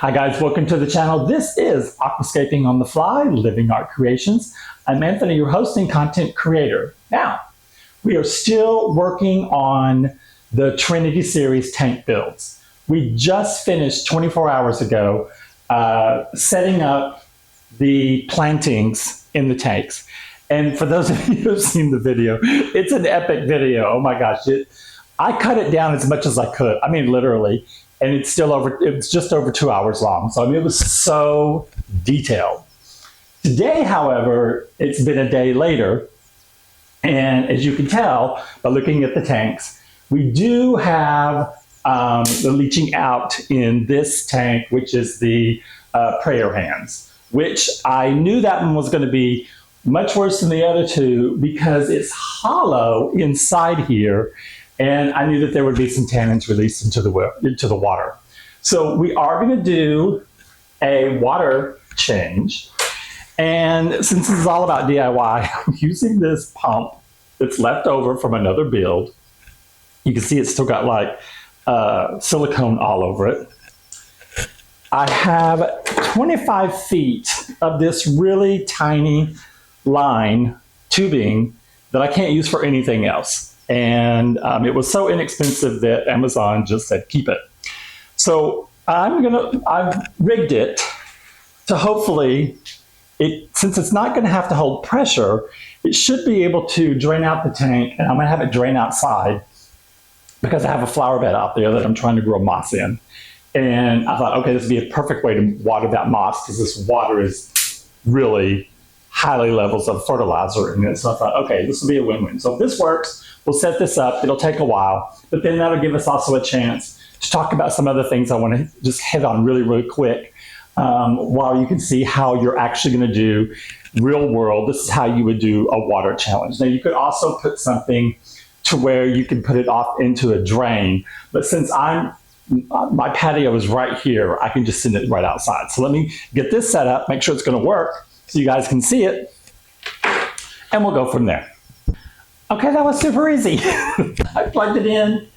Hi guys, welcome to the channel. This is Aquascaping on the Fly, Living Art Creations. I'm Anthony, your host and content creator. Now, we are still working on the Trinity Series tank builds. We just finished 24 hours ago setting up the plantings in the tanks. And for those of you who have seen the video, it's an epic video. Oh my gosh. I cut it down as much as I could. I mean, literally. And it's just over 2 hours long. So I mean, it was so detailed. Today, however, it's been a day later. And as you can tell by looking at the tanks, we do have the leaching out in this tank, which is the prayer hands, which I knew that one was going to be much worse than the other two because it's hollow inside here. And I knew that there would be some tannins released into the water. So we are going to do a water change. And since this is all about DIY, I'm using this pump that's left over from another build. You can see it's still got like silicone all over it. I have 25 feet of this really tiny line tubing that I can't use for anything else. And it was so inexpensive that Amazon just said, keep it. So I've rigged it to hopefully, since it's not gonna have to hold pressure, it should be able to drain out the tank, and I'm gonna have it drain outside because I have a flower bed out there that I'm trying to grow moss in. And I thought, okay, this would be a perfect way to water that moss because this water is really highly levels of fertilizer in it. So I thought, okay, this will be a win-win. So if this works, we'll set this up. It'll take a while, but then that'll give us also a chance to talk about some other things I want to just hit on really, really quick while you can see how you're actually going to do real world. This is how you would do a water challenge. Now, you could also put something to where you can put it off into a drain, but since my patio is right here, I can just send it right outside. So let me get this set up, make sure it's going to work so you guys can see it, and we'll go from there. Okay, that was super easy. I plugged it in.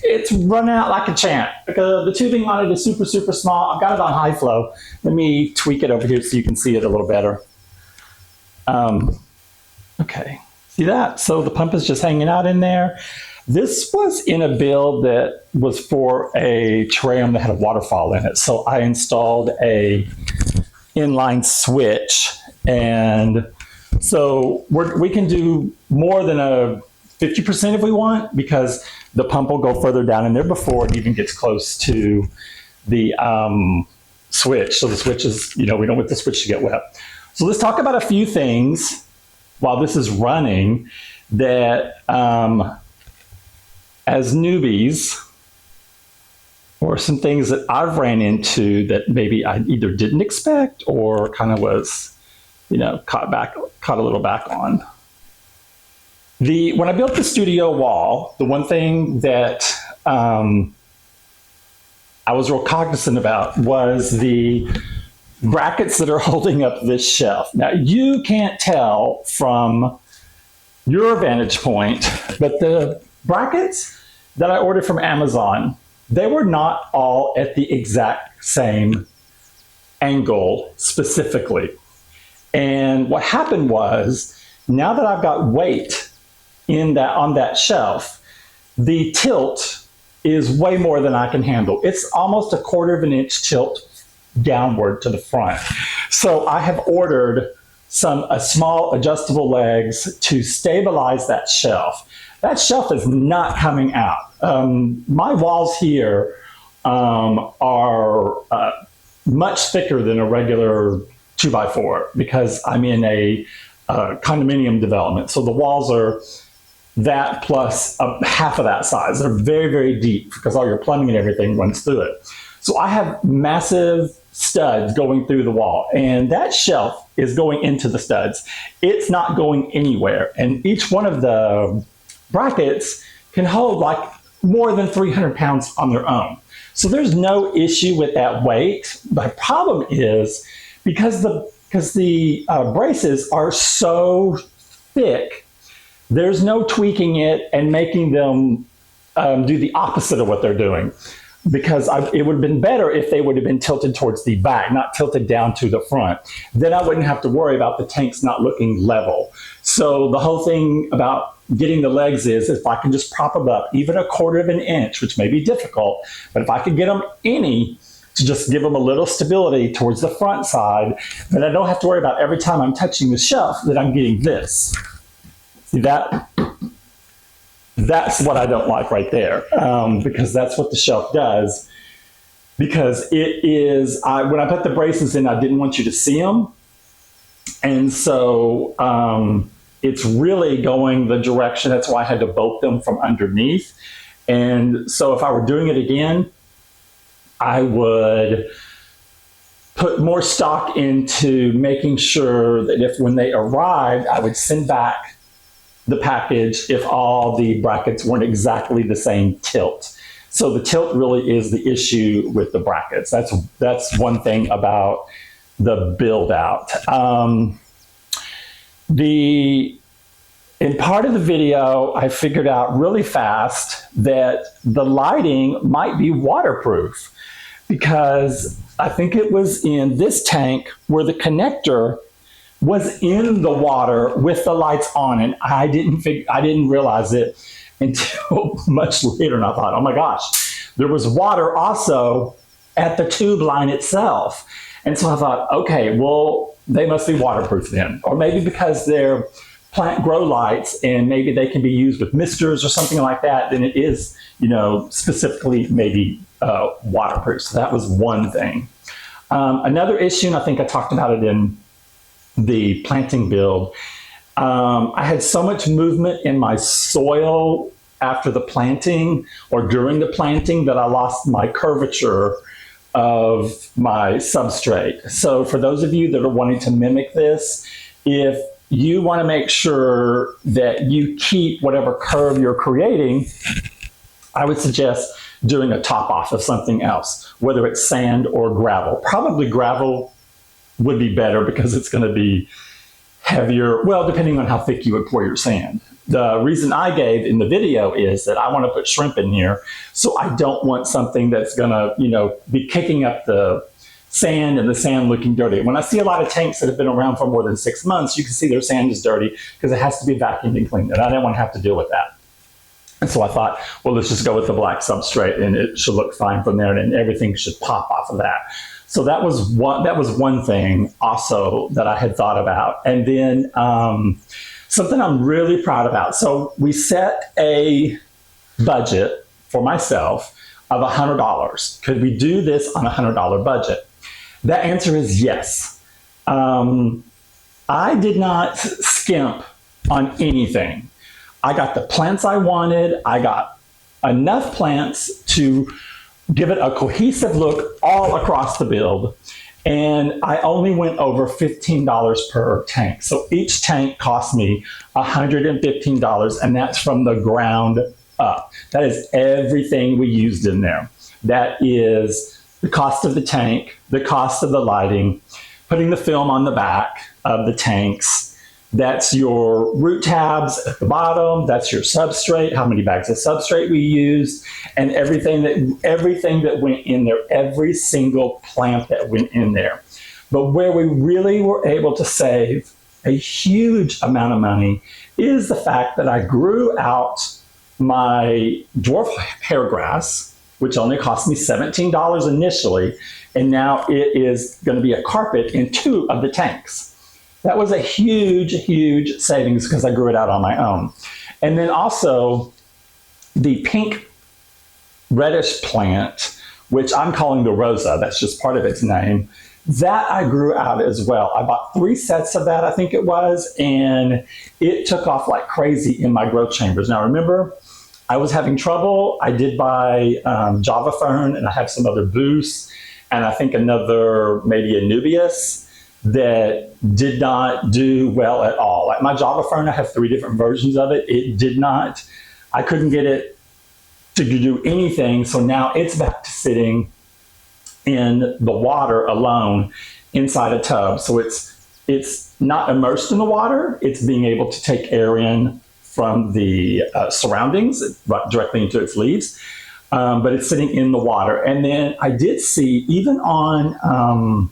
It's running out like a champ because the tubing on it is super, super small. I've got it on high flow. Let me tweak it over here so you can see it a little better. Okay, see that? So the pump is just hanging out in there. This was in a build that was for a terrarium that had a waterfall in it. So I installed a inline switch, and so we can do more than a 50% if we want, because the pump will go further down in there before it even gets close to the switch. So the switch is, we don't want the switch to get wet. So let's talk about a few things while this is running that as newbies, or some things that I've ran into that maybe I either didn't expect or kind of was, caught a little back on. When I built the studio wall, the one thing that I was real cognizant about was the brackets that are holding up this shelf. Now, you can't tell from your vantage point, but the brackets that I ordered from Amazon, they were not all at the exact same angle specifically. And what happened was, now that I've got weight on that shelf, the tilt is way more than I can handle. It's almost a 1/4 of an inch tilt downward to the front. So I have ordered a small adjustable legs to stabilize that shelf. That shelf is not coming out. My walls here are much thicker than a regular 2x4 because I'm in a condominium development. So the walls are that plus half of that size. They're very, very deep because all your plumbing and everything runs through it. So I have massive studs going through the wall, and that shelf is going into the studs. It's not going anywhere. And each one of the brackets can hold like more than 300 pounds on their own. So there's no issue with that weight. The problem is because the braces are so thick, there's no tweaking it and making them do the opposite of what they're doing. because it would have been better if they would have been tilted towards the back, not tilted down to the front. Then I wouldn't have to worry about the tanks not looking level. So the whole thing about getting the legs is if I can just prop them up even 1/4 of an inch, which may be difficult, but if I could get them any to just give them a little stability towards the front side, then I don't have to worry about every time I'm touching the shelf that I'm getting this. See that? That's what I don't like right there, because that's what the shelf does. Because it is, when I put the braces in, I didn't want you to see them. And so it's really going the direction, that's why I had to bolt them from underneath. And so if I were doing it again, I would put more stock into making sure that if when they arrived, I would send back the package if all the brackets weren't exactly the same tilt. So the tilt really is the issue with the brackets. That's one thing about the build out. In part of the video, I figured out really fast that the lighting might be waterproof, because I think it was in this tank where the connector was in the water with the lights on, and I didn't realize it until much later, and I thought, oh my gosh, there was water also at the tube line itself. And so I thought, okay, well, they must be waterproof then, or maybe because they're plant grow lights and maybe they can be used with misters or something like that, then it is, specifically maybe waterproof. So that was one thing. Another issue, and I think I talked about it in the planting build, I had so much movement in my soil after the planting or during the planting that I lost my curvature of my substrate. So for those of you that are wanting to mimic this, if you want to make sure that you keep whatever curve you're creating, I would suggest doing a top off of something else, whether it's sand or gravel. Probably gravel would be better because it's going to be heavier, well, depending on how thick you would pour your sand. The reason I gave in the video is that I want to put shrimp in here, so I don't want something that's going to, be kicking up the sand and the sand looking dirty. When I see a lot of tanks that have been around for more than 6 months, you can see their sand is dirty because it has to be vacuumed and cleaned, and I didn't want to have to deal with that. And so I thought, well, let's just go with the black substrate and it should look fine from there, and everything should pop off of that. So that was one thing also that I had thought about. And then something I'm really proud about. So we set a budget for myself of $100. Could we do this on a $100 budget? The answer is yes. I did not skimp on anything. I got the plants I wanted. I got enough plants to give it a cohesive look all across the build. And I only went over $15 per tank. So each tank cost me $115, and that's from the ground up. That is everything we used in there. That is the cost of the tank, the cost of the lighting, putting the film on the back of the tanks. That's your root tabs at the bottom. That's your substrate, how many bags of substrate we used, and everything that went in there, every single plant that went in there. But where we really were able to save a huge amount of money is the fact that I grew out my dwarf hairgrass, which only cost me $17 initially, and now it is going to be a carpet in 2 of the tanks. That was a huge, huge savings because I grew it out on my own. And then also the pink reddish plant, which I'm calling the Rosa, that's just part of its name, that I grew out as well. I bought 3 sets of that, I think it was, and it took off like crazy in my growth chambers. Now remember, I was having trouble. I did buy Java Fern, and I have some other boosts, and I think another maybe Anubias that did not do well at all. Like my Java Fern, I have 3 different versions of it. It did not, I couldn't get it to do anything. So now it's back to sitting in the water alone inside a tub. So it's not immersed in the water. It's being able to take air in from the surroundings directly into its leaves. but it's sitting in the water. And then I did see, even on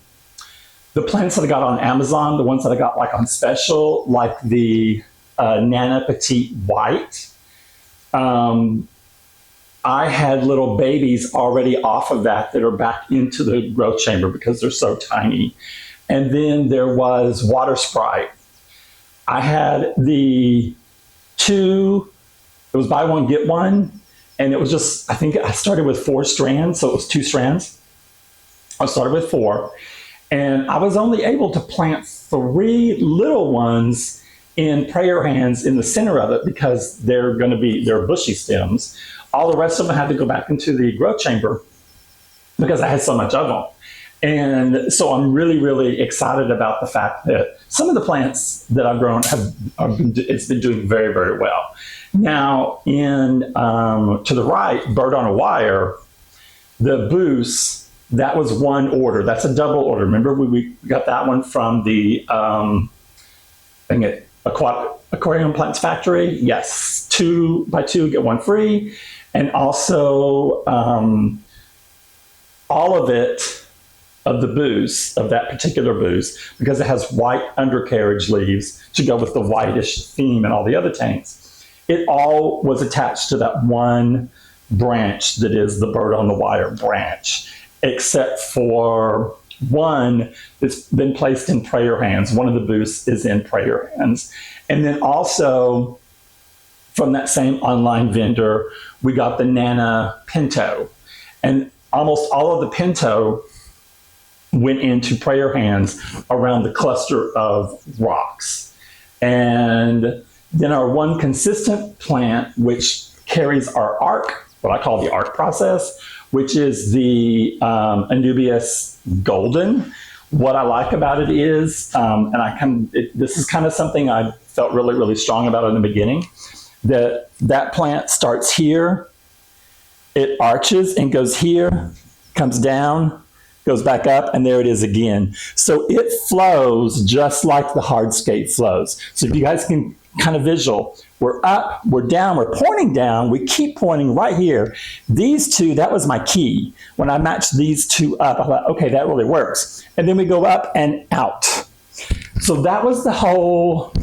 the plants that I got on Amazon, the ones that I got like on special, like the Nana Petite White, I had little babies already off of that are back into the growth chamber because they're so tiny. And then there was Water Sprite. I had the two, it was buy one, get one. And it was just, I think I started with 4 strands, so it was 2 strands. I started with 4. And I was only able to plant 3 little ones in prayer hands in the center of it because they're bushy stems. All the rest of them had to go back into the growth chamber because I had so much of them. And so I'm really, really excited about the fact that some of the plants that I've grown it's been doing very, very well. Now, to the right, Bird on a Wire, the Boost, that was one order. That's a double order. Remember, we got that one from the Aquarium Plants Factory. Yes, 2 by 2 get 1 free. And also all of it, of the Boost, of that particular Boost, because it has white undercarriage leaves to go with the whitish theme and all the other tanks. It all was attached to that one branch that is the Bird on the Wire branch, except for one that's been placed in prayer hands. One of the Boosts is in prayer hands. And then also from that same online vendor, we got the Nana Pinto. And almost all of the Pinto went into prayer hands around the cluster of rocks. And then our one consistent plant, which carries our arc, what I call the arc process, which is the Anubias Golden. What I like about it is, this is kind of something I felt really, really strong about in the beginning, that plant starts here, it arches and goes here, comes down, goes back up, and there it is again. So it flows just like the hardscape flows. So if you guys can kind of visual, we're up, we're down, we're pointing down, we keep pointing right here. These two, that was my key. When I matched these two up, I thought, okay, that really works. And then we go up and out. So that was the whole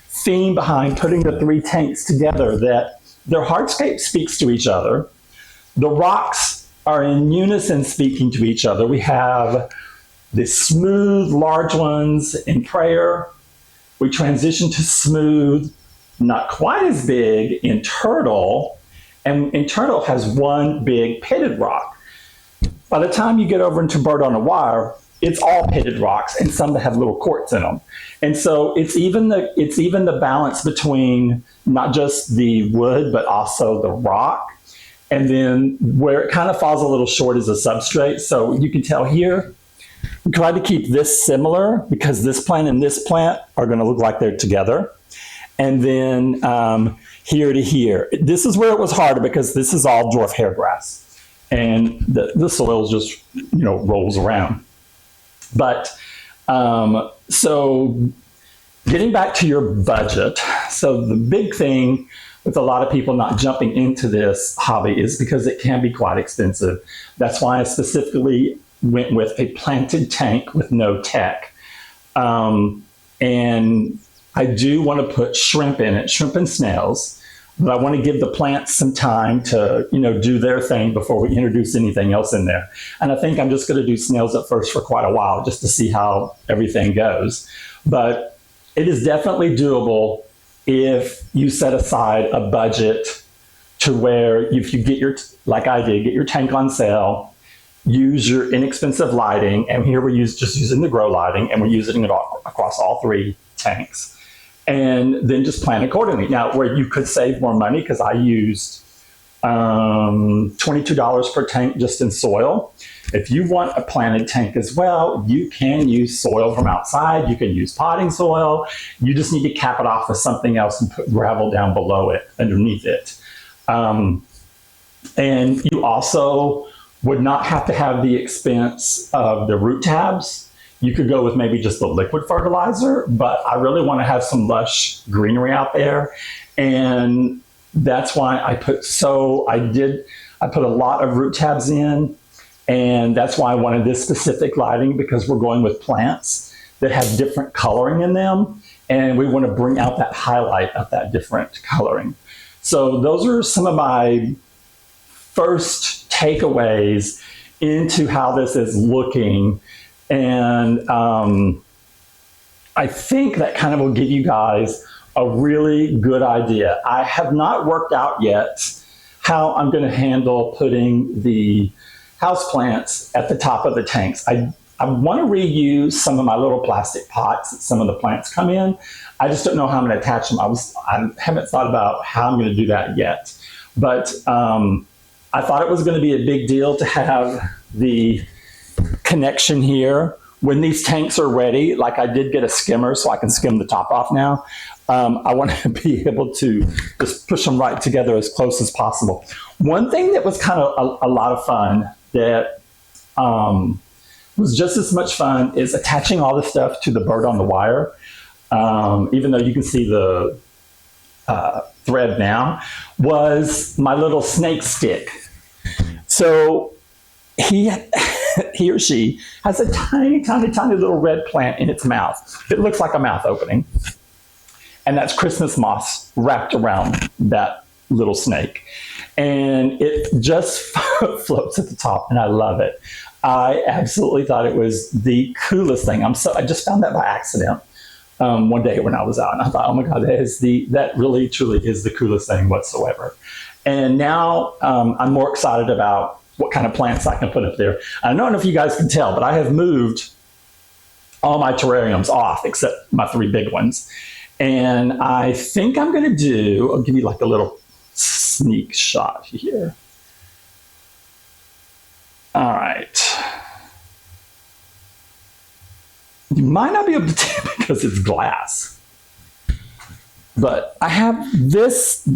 theme behind putting the 3 tanks together, that their hardscape speaks to each other. The rocks are in unison speaking to each other. We have the smooth, large ones in prayer. We transition to smooth, not quite as big in turtle. And in turtle has one big pitted rock. By the time you get over into Bird on a Wire, it's all pitted rocks and some that have little quartz in them. And so it's even the balance between not just the wood, but also the rock. And then where it kind of falls a little short is a substrate. So you can tell here, we tried to keep this similar because this plant and this plant are going to look like they're together. And then here to here. This is where it was harder because this is all dwarf hairgrass. And the soil just, rolls around. But so getting back to your budget. So the big thing with a lot of people not jumping into this hobby is because it can be quite expensive. That's why I specifically went with a planted tank with no tech. And I do want to put shrimp in it, shrimp and snails, but I want to give the plants some time to, do their thing before we introduce anything else in there. And I think I'm just going to do snails at first for quite a while just to see how everything goes. But it is definitely doable if you set aside a budget to where if you get like I did, get your tank on sale, use your inexpensive lighting, and here we're just using the grow lighting, and we're using it across all 3 tanks, and then just plan accordingly. Now, where you could save more money, because I used $22 per tank just in soil. If you want a planted tank as well, you can use soil from outside. You can use potting soil. You just need to cap it off with something else and put gravel down below it, underneath it. And you also would not have to have the expense of the root tabs. You could go with maybe just the liquid fertilizer, but I really want to have some lush greenery out there. And that's why I I put a lot of root tabs in, and that's why I wanted this specific lighting, because we're going with plants that have different coloring in them, and we want to bring out that highlight of that different coloring. So those are some of my first takeaways into how this is looking, and I think that kind of will give you guys a really good idea. I have not worked out yet how I'm going to handle putting the houseplants at the top of the tanks. I want to reuse some of my little plastic pots that some of the plants come in. I just don't know how I'm going to attach them. I haven't thought about how I'm going to do that yet. But I thought it was going to be a big deal to have the connection here. When these tanks are ready, like I did get a skimmer so I can skim the top off now. I want to be able to just push them right together as close as possible. One thing that was kind of a lot of fun that was just as much fun is attaching all this stuff to the bird on the wire. Even though you can see the thread now, was my little snake stick. So he or she has a tiny, tiny, tiny little red plant in its mouth. It looks like a mouth opening. And that's Christmas moss wrapped around that little snake. And it just floats at the top, and I love it. I absolutely thought it was the coolest thing. I just found that by accident one day when I was out, and I thought, oh my God, that really, truly is the coolest thing whatsoever. And now I'm more excited about what kind of plants I can put up there. I don't know if you guys can tell, but I have moved all my terrariums off except my 3 big ones. And I think I'm going to I'll give you like a little sneak shot here. All right. You might not be able to tell because it's glass. But I have this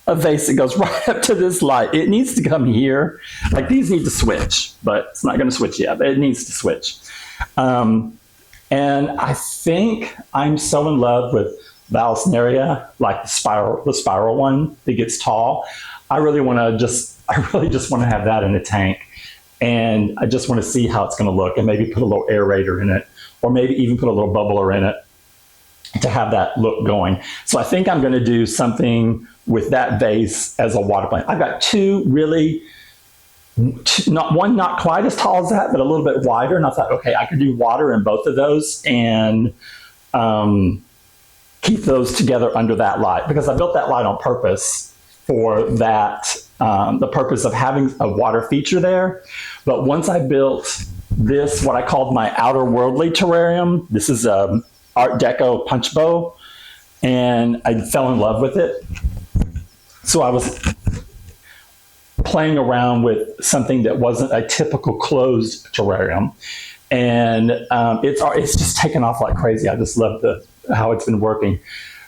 a vase that goes right up to this light. It needs to come here. Like these need to switch, but it's not going to switch yet, but it needs to switch. And I think I'm so in love with Vallisneria, like the spiral one that gets tall. I really just want to have that in a tank. And I just want to see how it's going to look, and maybe put a little aerator in it, or maybe even put a little bubbler in it to have that look going. So I think I'm going to do something with that vase as a water plant. I've got 2 really, not quite as tall as that, but a little bit wider. And I thought, okay, I could do water in both of those and keep those together under that light, because I built that light on purpose for that, the purpose of having a water feature there. But once I built this, what I called my outer worldly terrarium, this is a Art Deco punch bowl, and I fell in love with it. So I was playing around with something that wasn't a typical closed terrarium, and it's just taken off like crazy. I just love how it's been working.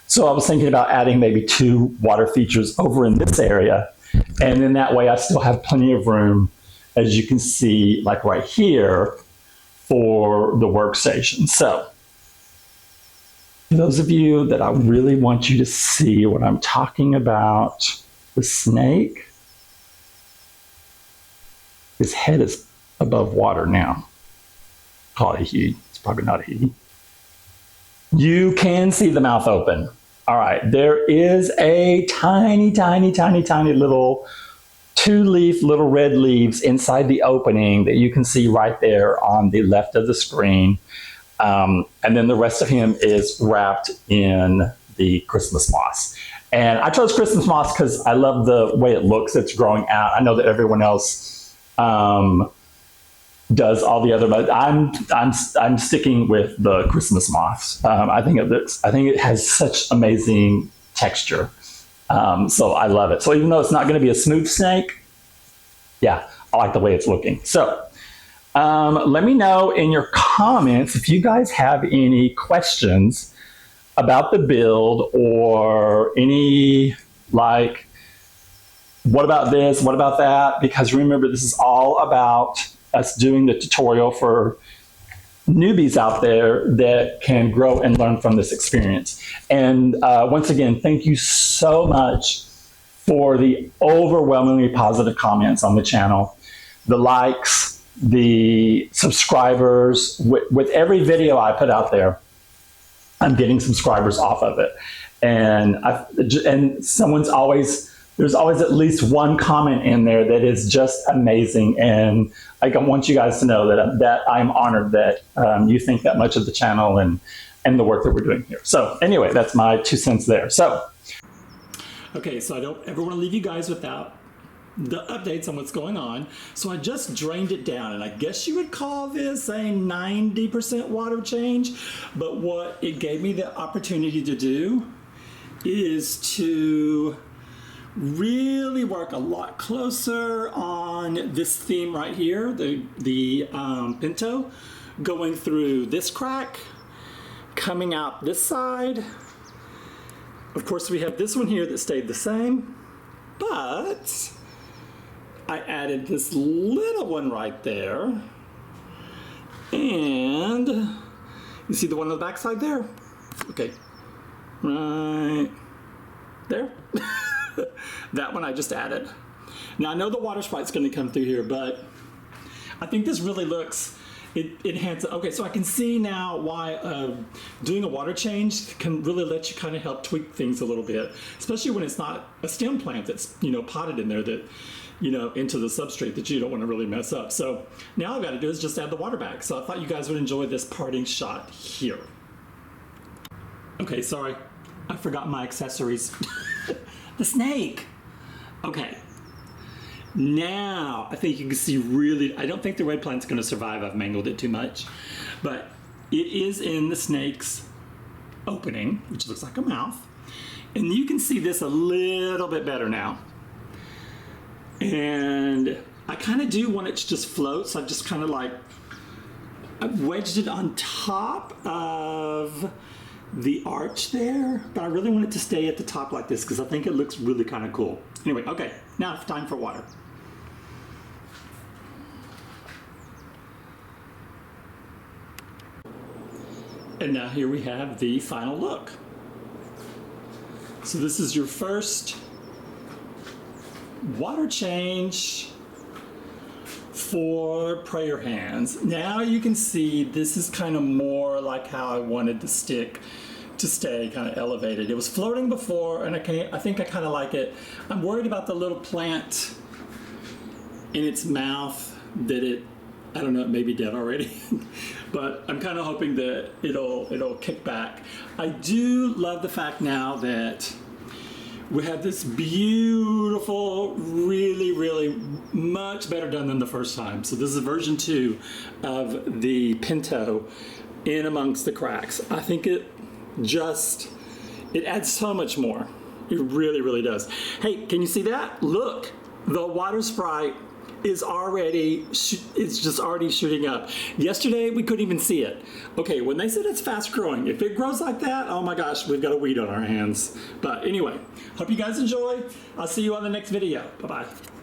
So I was thinking about adding maybe 2 water features over in this area, and then that way I still have plenty of room, as you can see, like right here, for the workstation. So for those of you that I really want you to see what I'm talking about, the snake, his head is above water now. Call it a he. It's probably not a he. You can see the mouth open. All right, there is a tiny, tiny, tiny, tiny little 2-leaf little red leaves inside the opening that you can see right there on the left of the screen. And then the rest of him is wrapped in the Christmas moss. And I chose Christmas moss because I love the way it looks. It's growing out. I know that everyone else does all the other, but I'm sticking with the Christmas moss. I think it has such amazing texture. So I love it. So even though it's not going to be a smooth snake, yeah, I like the way it's looking. So let me know in your comments if you guys have any questions about the build, or any like, what about this? What about that? Because remember, this is all about us doing the tutorial for newbies out there that can grow and learn from this experience. And once again, thank you so much for the overwhelmingly positive comments on the channel, the likes, the subscribers. With every video I put out there, I'm getting subscribers off of it. And there's always at least one comment in there that is just amazing. And I want you guys to know that I'm honored that you think that much of the channel and the work that we're doing here. So anyway, that's my 2 cents there. So, okay, so I don't ever want to leave you guys without the updates on what's going on. So I just drained it down, and I guess you would call this a 90% water change. But what it gave me the opportunity to do is to really work a lot closer on this theme right here, the Pinto, going through this crack, coming out this side. Of course, we have this one here that stayed the same, but I added this little one right there. And you see the one on the back side there? Okay, right there. That one I just added. Now I know the water sprite's going to come through here, but I think this really looks, it enhances. Okay, so I can see now why doing a water change can really let you kind of help tweak things a little bit, especially when it's not a stem plant that's, you know, potted in there that, you know, into the substrate that you don't want to really mess up. So now all I've got to do is just add the water back. So I thought you guys would enjoy this parting shot here. Okay, sorry, I forgot my accessories. The snake. Okay. Now, I think you can see really, I don't think the red plant's going to survive. I've mangled it too much. But it is in the snake's opening, which looks like a mouth. And you can see this a little bit better now. And I kind of do want it to just float, so I've just kind of like, I've wedged it on top of the arch there, but I really want it to stay at the top like this because I think it looks really kind of cool. Anyway, okay, now it's time for water. And now here we have the final look. So this is your first water change for prayer hands. Now you can see this is kind of more like how I wanted the stick to stay kind of elevated. It was floating before, and I think I kind of like it. I'm worried about the little plant in its mouth that I don't know, it may be dead already, but I'm kind of hoping that it'll kick back. I do love the fact now that we have this beautiful, really, really much better done than the first time. So this is version 2 of the Pinto in amongst the cracks. I think it adds so much more. It really, really does. Hey, can you see that? Look, the water sprite is just already shooting up. Yesterday, we couldn't even see it. Okay, when they said it's fast growing, if it grows like that, oh my gosh, we've got a weed on our hands. But anyway, hope you guys enjoy. I'll see you on the next video. Bye-bye.